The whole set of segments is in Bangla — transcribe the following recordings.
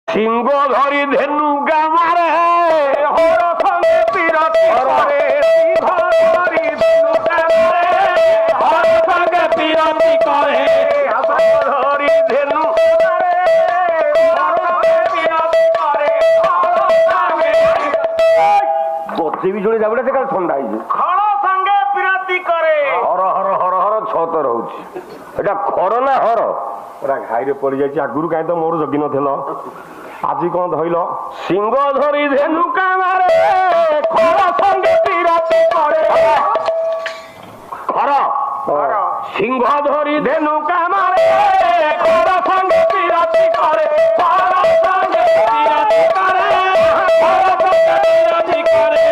সিংহ ধরি ধেনু গামারে হর সঙ্গে বিরতি করে সিংহ ধরি ধেনু গামারে হর সঙ্গে বিরতি করে ধরি ধেনু বসিবি জুড়ে যাবে সে কাল ঠান্ডা হয়েছে খড় সঙ্গে বিরতি করে হর হর হর হর ছত রହୁଛି এটা খর না হর ওরা ঘাইরে পড়ি যাইছি আগুরু কাই তো মোর জগি নথিল আজি কোন ধইল সিংহ ধরি ধেনু কামারে খর সঙ্গে বিরতি করে খর খর সিংহ ধরি ধেনু কামারে খর সঙ্গে বিরতি করে খর সঙ্গে বিরতি করে খর সঙ্গে বিরতি করে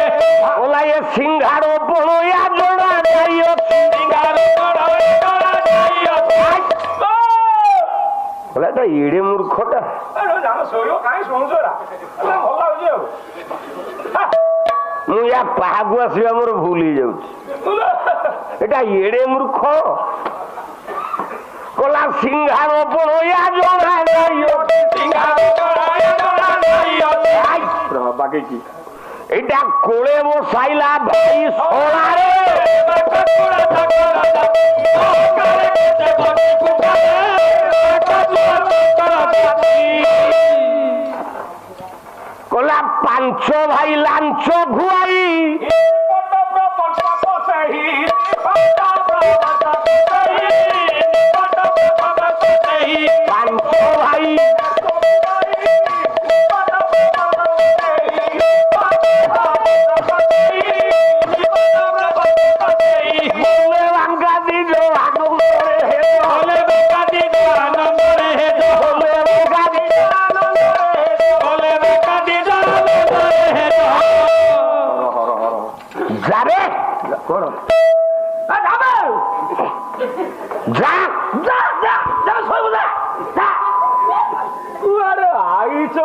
ওলাই সিংহারো বড়য়া জোড়া যাইও সিংহারো জোড়া যাইও ওলা তো এড়ে মূর্খটা ମୁଁ ୟା ପାହାକୁ ଆସିବା ମୋର ଭୁଲ ହେଇଯାଉଛି ଏଟା ଏଡେ ମୂର୍ଖ କଲା ସିଂହାର ପଳୟା ଜଣା ବାଗେଇକି ଏଇଟା କୋଳେ ବସାଇଲା ଭାଇ ସଳାରେ কলা পাঞ্চ ভাই লাঞ্চ ঘুয়াই পাঞ্চ ভাই যাবে যা যা যা যা শোইব যা আইছ